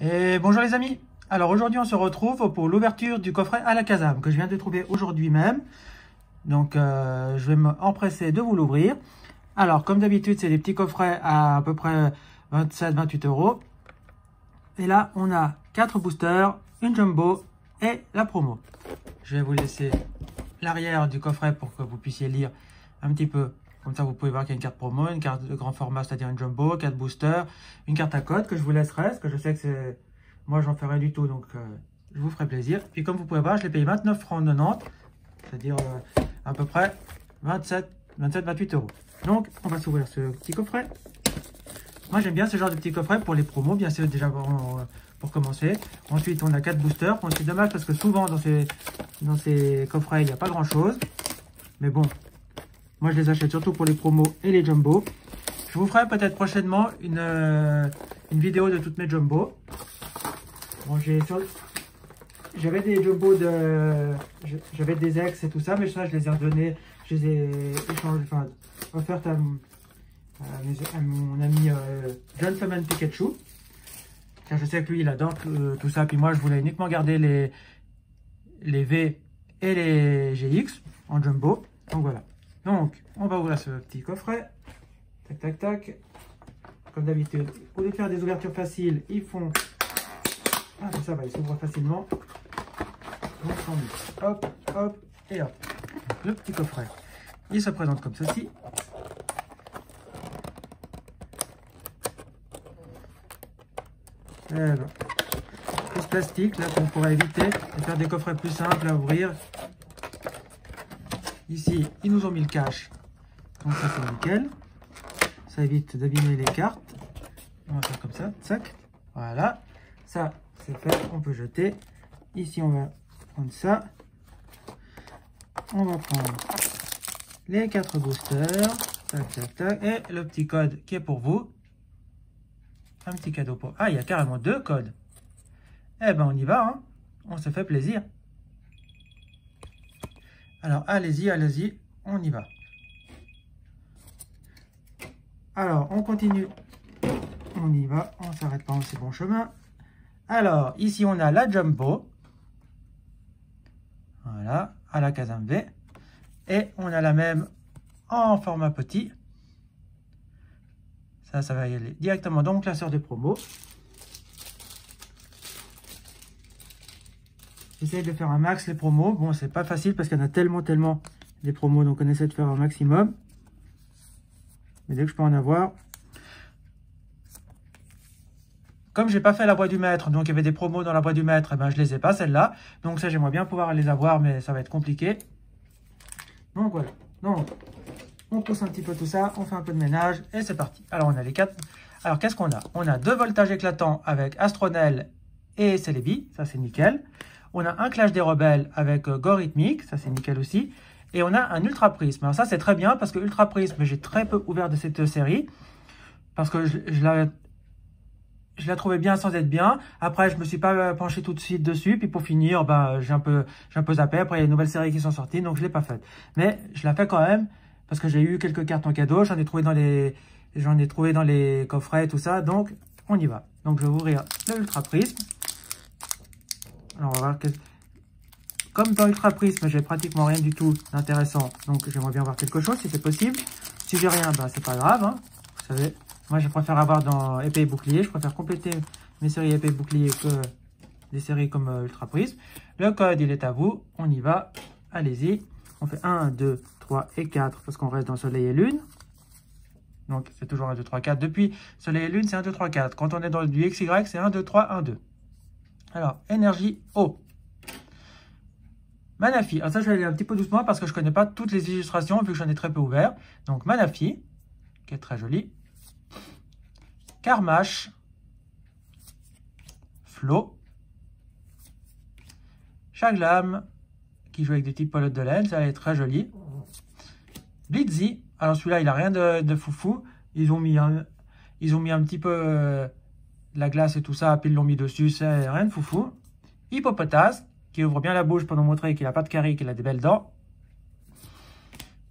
Et bonjour les amis. Alors aujourd'hui on se retrouve pour l'ouverture du coffret à la Kazam que je viens de trouver aujourd'hui même. Donc je vais m'empresser de vous l'ouvrir. Alors comme d'habitude c'est des petits coffrets à peu près 27-28 euros. Et là on a 4 boosters, une jumbo et la promo. Je vais vous laisser l'arrière du coffret pour que vous puissiez lire un petit peu. Comme ça, vous pouvez voir qu'il y a une carte promo, une carte de grand format, c'est-à-dire une jumbo, 4 boosters, une carte à code que je vous laisserai, parce que je sais que c'est... Moi, j'en fais rien du tout, donc je vous ferai plaisir. Puis comme vous pouvez voir, je l'ai payé 29 francs 90, c'est-à-dire à peu près 27-28 euros. Donc, on va s'ouvrir ce petit coffret. Moi, j'aime bien ce genre de petit coffret pour les promos, bien sûr, déjà pour commencer. Ensuite, on a 4 boosters. Bon, c'est dommage parce que souvent, dans ces coffrets, il n'y a pas grand-chose. Mais bon, moi, je les achète surtout pour les promos et les jumbo. Je vous ferai peut-être prochainement une vidéo de toutes mes jumbo. Bon, j'avais des jumbo j'avais des ex et tout ça, mais ça, je les ai redonnés, je les ai échangés, enfin, offertes à mon ami Gentleman Pikachu. Car je sais que lui, il adore tout ça. Puis moi, je voulais uniquement garder les V et les GX en jumbo. Donc voilà. Donc, on va ouvrir ce petit coffret. Tac, tac, tac. Comme d'habitude, au lieu de faire des ouvertures faciles, ils font... Ah, ça va, il s'ouvre facilement. Donc, hop, hop et hop. Le petit coffret. Il se présente comme ceci. Et ben, ce plastique, là, qu'on pourrait éviter de faire des coffrets plus simples à ouvrir. Ici, ils nous ont mis le cache. Donc ça, c'est nickel. Ça évite d'abîmer les cartes. On va faire comme ça. Tac. Voilà. Ça, c'est fait. On peut jeter. Ici, on va prendre ça. On va prendre les 4 boosters. Tac, tac, tac. Et le petit code qui est pour vous. Un petit cadeau pour... Ah, il y a carrément 2 codes. Eh ben, on y va. Hein. On se fait plaisir. Alors, allez-y, allez-y. On y va. Alors, on continue. On y va. On ne s'arrête pas en si bon chemin. Alors, ici, on a la jumbo. Voilà, à la Kazam V. Et on a la même en format petit. Ça va y aller directement dans mon classeur de promo. J'essaie de faire un max les promos. Bon, c'est pas facile parce qu'il y en a tellement des promos. Donc, on essaie de faire un maximum. Mais dès que je peux en avoir. Comme j'ai pas fait la boîte du maître, donc il y avait des promos dans la boîte du maître, et ben je les ai pas celles-là. Donc ça, j'aimerais bien pouvoir les avoir, mais ça va être compliqué. Donc voilà. Donc, on pousse un petit peu tout ça, on fait un peu de ménage et c'est parti. Alors on a les 4. Alors qu'est-ce qu'on a? On a 2 voltages éclatants avec Astronel et Celebi, ça c'est nickel. On a un Clash des Rebelles avec Gorhythmic, ça c'est nickel aussi. Et on a un Ultra Prisme. Alors ça c'est très bien parce que Ultra Prisme, j'ai très peu ouvert de cette série. Parce que je la trouvais bien sans être bien. Après, je me suis pas penché tout de suite dessus. Puis pour finir, ben, j'ai un peu zappé. Après, il y a une nouvelle série qui sont sorties, donc je l'ai pas faite. Mais je la fais quand même parce que j'ai eu quelques cartes en cadeau. J'en ai trouvé dans les coffrets et tout ça. Donc, on y va. Donc, je vais ouvrir le Ultra Prisme. Alors, on va voir que... Comme dans Ultra Prisme, j'ai pratiquement rien du tout d'intéressant. Donc, j'aimerais bien voir quelque chose si c'est possible. Si j'ai rien, ben, c'est pas grave. Hein. Vous savez, moi, je préfère avoir dans épée et bouclier. Je préfère compléter mes séries épée et bouclier que des séries comme Ultra Prisme. Le code, il est à vous. On y va. Allez-y. On fait 1, 2, 3 et 4 parce qu'on reste dans Soleil et Lune. Donc, c'est toujours 1, 2, 3, 4. Depuis Soleil et Lune, c'est 1, 2, 3, 4. Quand on est dans du XY, c'est 1, 2, 3, 1, 2. Alors, énergie eau. Manafi. Alors ça, je vais aller un petit peu doucement parce que je ne connais pas toutes les illustrations vu que j'en ai très peu ouvert. Donc, Manafi, qui est très joli. Karmash. Flo. Chaglam, qui joue avec des petites pelotes de laine, ça est très joli. Blitzy, alors celui-là, il n'a rien de foufou. Ils ont mis un petit peu de la glace et tout ça, puis ils l'ont mis dessus, c'est rien de foufou. Hippopotas, qui ouvre bien la bouche pour nous montrer qu'il n'a pas de carie, qu'il a des belles dents.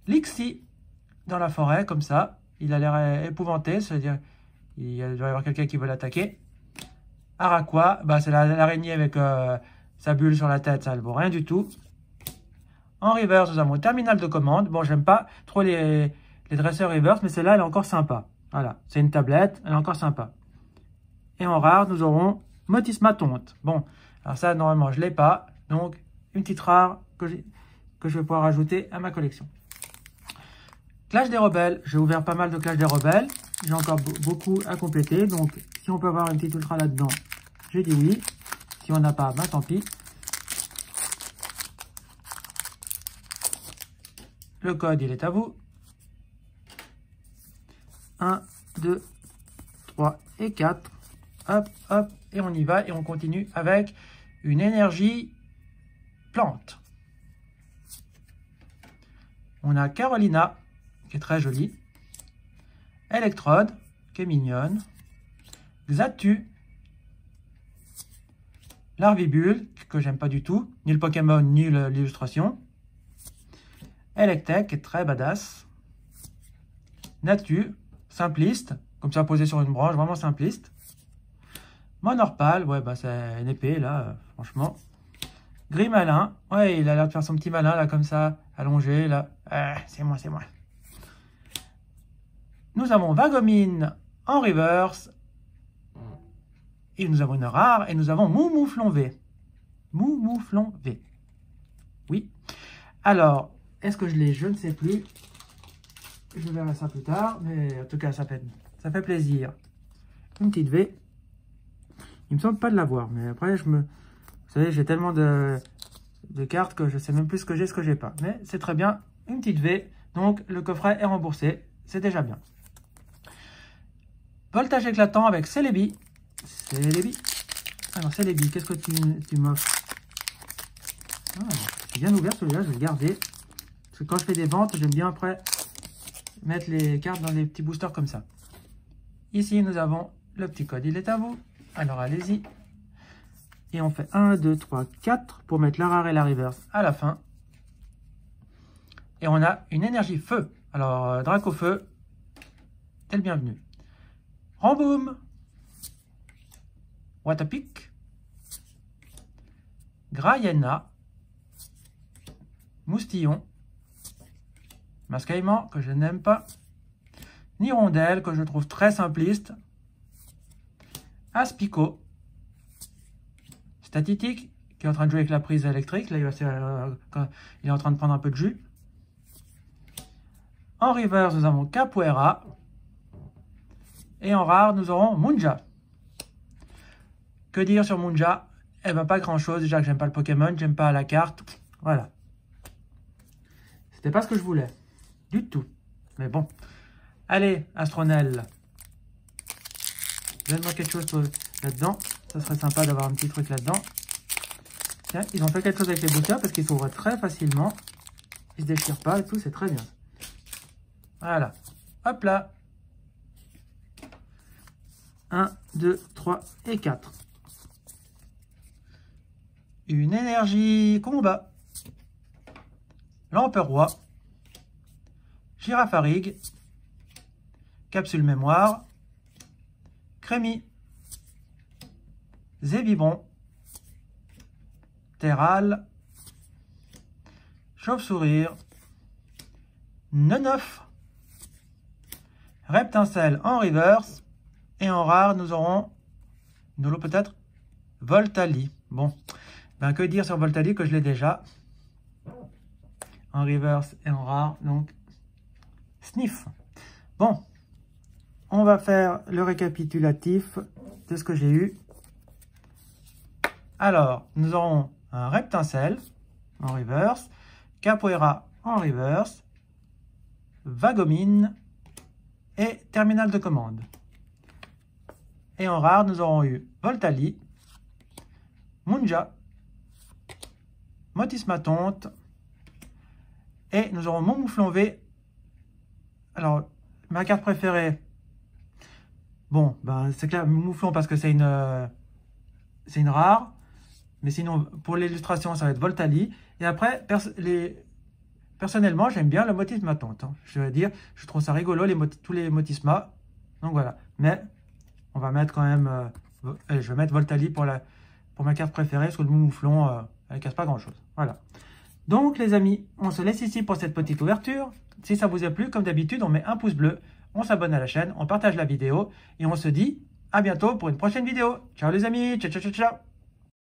Lixi, dans la forêt, comme ça. Il a l'air épouvanté, c'est-à-dire il doit y avoir quelqu'un qui veut l'attaquer. Araqua, bah, c'est l'araignée avec sa bulle sur la tête, ça ne vaut rien du tout. En reverse, nous avons terminal de commande. Bon, j'aime pas trop les dresseurs reverse, mais celle-là, elle est encore sympa. Voilà, c'est une tablette, elle est encore sympa. Et en rare, nous aurons Motisma tonte. Bon, alors ça, normalement, je ne l'ai pas. Donc, une petite rare que je vais pouvoir ajouter à ma collection. Clash des rebelles. J'ai ouvert pas mal de Clash des rebelles. J'ai encore beaucoup à compléter. Donc, si on peut avoir une petite ultra là-dedans, j'ai dit oui. Si on n'a pas, ben tant pis. Le code, il est à vous. 1, 2, 3 et 4. Hop, hop, et on y va. Et on continue avec une énergie plante. On a Carolina, qui est très jolie. Electrode, qui est mignonne. Xatu. Larvibule, que j'aime pas du tout. Ni le Pokémon, ni l'illustration. Electek, qui est très badass. Natu, simpliste. Comme ça, posé sur une branche, vraiment simpliste. Monorpal, ouais, bah c'est une épée, là, franchement. Gris malin, ouais, il a l'air de faire son petit malin, là, comme ça, allongé, là. C'est moi, c'est moi. Nous avons Vagomine en reverse. Et nous avons une rare, et nous avons Moumouflon V. Moumouflon V. Oui. Alors, est-ce que je l'ai? Je ne sais plus. Je verrai ça plus tard, mais en tout cas, ça fait plaisir. Une petite V. Il me semble pas de l'avoir, mais après, vous savez, j'ai tellement de cartes que je sais même plus ce que j'ai pas. Mais c'est très bien, une petite V. Donc, le coffret est remboursé. C'est déjà bien. Voltage éclatant avec Celebi. Celebi. Alors, Celebi, qu'est-ce que tu m'offres? C'est bien ouvert celui-là, je vais le garder. Parce que quand je fais des ventes, j'aime bien après mettre les cartes dans des petits boosters comme ça. Ici, nous avons le petit code, il est à vous. Alors, allez-y. Et on fait 1, 2, 3, 4 pour mettre la rare et la reverse à la fin. Et on a une énergie feu. Alors, Dracofeu, t'es le bienvenu. Ramboum. Watapic. Grayena. Moustillon. Mascaillement, que je n'aime pas. Nirondelle, que je trouve très simpliste. Aspico. Statitique, qui est en train de jouer avec la prise électrique. Là, il est en train de prendre un peu de jus. En reverse, nous avons Capoeira. Et en rare, nous aurons Munja. Que dire sur Munja? Eh ben, pas grand-chose. Déjà que j'aime pas le Pokémon, j'aime pas la carte. Voilà. C'était pas ce que je voulais. Du tout. Mais bon. Allez, Astronel. Donne-moi quelque chose là-dedans. Ça serait sympa d'avoir un petit truc là-dedans. Tiens, ils ont fait quelque chose avec les boosters parce qu'ils s'ouvrent très facilement. Ils se déchirent pas et tout, c'est très bien. Voilà. Hop là. 1, 2, 3 et 4. Une énergie combat. L'Empereur Roi. Girafarig. Capsule mémoire. Crémy. Zébibon. Terral. Chauve-sourire. Nenof. Reptincelle en reverse. Et en rare, nous aurons, nous l'avons peut-être, Voltali. Bon, ben que dire sur Voltali que je l'ai déjà. En reverse et en rare, donc Sniff. Bon, on va faire le récapitulatif de ce que j'ai eu. Alors, nous aurons un Reptincelle en reverse, Capoeira en reverse, Vagomine et terminal de commande. Et en rare, nous aurons eu Voltali, Munja, Motisma tonte et nous aurons Moumouflon V. Alors, ma carte préférée, bon, ben, c'est clair, Moumouflon parce que c'est une rare. Mais sinon, pour l'illustration, ça va être Voltali. Et après, personnellement, j'aime bien le Motisma tonte. Hein. Je veux dire, je trouve ça rigolo, tous les Motisma. Donc voilà. Mais on va mettre quand même Allez, je vais mettre Voltali pour ma carte préférée, parce que le mouflon, elle casse pas grand-chose. Voilà. Donc, les amis, on se laisse ici pour cette petite ouverture. Si ça vous a plu, comme d'habitude, on met un pouce bleu, on s'abonne à la chaîne, on partage la vidéo, et on se dit à bientôt pour une prochaine vidéo. Ciao les amis, ciao ciao ciao ciao.